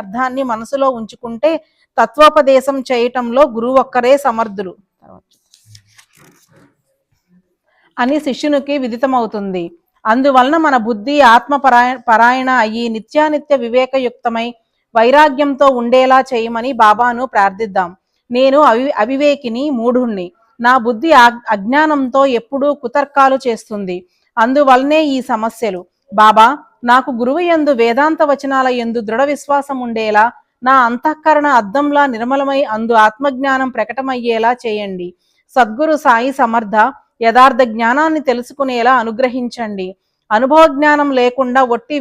అర్థాన్ని మనసులో ఉంచుకుంటే తత్వోపదేశం చేయటంలో గురువు ఒక్కరే సమర్థులు అని శిష్యునికి విదితమవుతుంది. అందువలన మన బుద్ధి ఆత్మ పరాయణ అయ్యి నిత్యానిత్య వివేకయుక్తమై వైరాగ్యంతో ఉండేలా చేయమని బాబాను ప్రార్థిద్దాం. నేను అవివేకిని, మూఢుణ్ణి. నా బుద్ధి అజ్ఞానంతో ఎప్పుడూ కుతర్కాలు చేస్తుంది. అందువలనే ఈ సమస్యలు. బాబా, నాకు గురువు యందు వేదాంత వచనాల యందు దృఢ విశ్వాసం ఉండేలా, నా అంతఃకరణ అద్దంలా నిర్మలమై అందు ఆత్మజ్ఞానం ప్రకటమయ్యేలా చేయండి. సద్గురు సాయి సమర్థ యథార్థ జ్ఞానాన్ని తెలుసుకునేలా అనుగ్రహించండి. అనుభవ జ్ఞానం లేకుండా ఒట్టి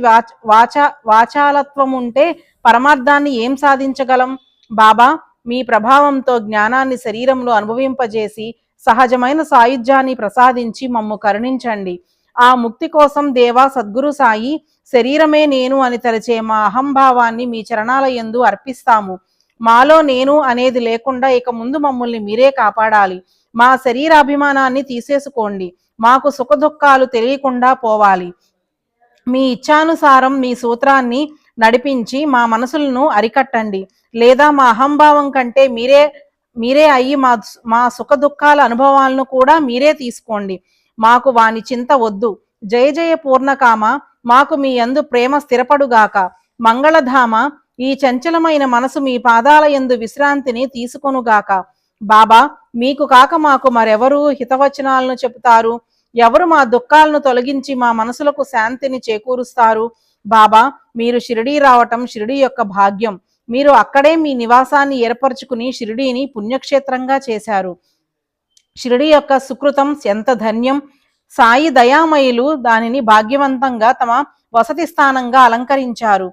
వాచాలత్వం ఉంటే పరమార్థాన్ని ఏం సాధించగలం? బాబా, మీ ప్రభావంతో జ్ఞానాన్ని శరీరంలో అనుభవింపజేసి సహజమైన సాయుధ్యాన్ని ప్రసాదించి మమ్ము కరుణించండి. ఆ ముక్తి కోసం దేవా సద్గురు సాయి, శరీరమే నేను అని తలచే మా అహంభావాన్ని మీ చరణాల యందు అర్పిస్తాము. మాలో నేను అనేది లేకుండా ఇక ముందు మమ్మల్ని మీరే కాపాడాలి. మా శరీరాభిమానాన్ని తీసేసుకోండి. మాకు సుఖదుఖాలు తెలియకుండా పోవాలి. మీ ఇచ్ఛానుసారం మీ సూత్రాన్ని నడిపించి మా మనసులను అరికట్టండి. లేదా మా అహంభావం కంటే మీరే అయ్యి మా సుఖ దుఃఖాల అనుభవాలను కూడా మీరే తీసుకోండి. మాకు వాని చింత వద్దు. జయ జయ పూర్ణకామ, మాకు మీ యందు ప్రేమ స్థిరపడుగాక. మంగళధామ, ఈ చంచలమైన మనసు మీ పాదాల యందు విశ్రాంతిని తీసుకొనుగాక. బాబా, మీకు కాక మాకు మరెవరు హితవచనాలను చెబుతారు? ఎవరు మా దుఃఖాలను తొలగించి మా మనసులకు శాంతిని చేకూరుస్తారు? బాబా, మీరు షిరిడీ రావటం షిరిడీ యొక్క భాగ్యం. మీరు అక్కడే మీ నివాసాన్ని ఏర్పరచుకుని షిరిడీని పుణ్యక్షేత్రంగా చేశారు. షిరిడీ యొక్క సుకృతం ఎంత ధన్యం! సాయి దయామయులు దానిని భాగ్యవంతంగా తమ వసతి స్థానంగా అలంకరించారు.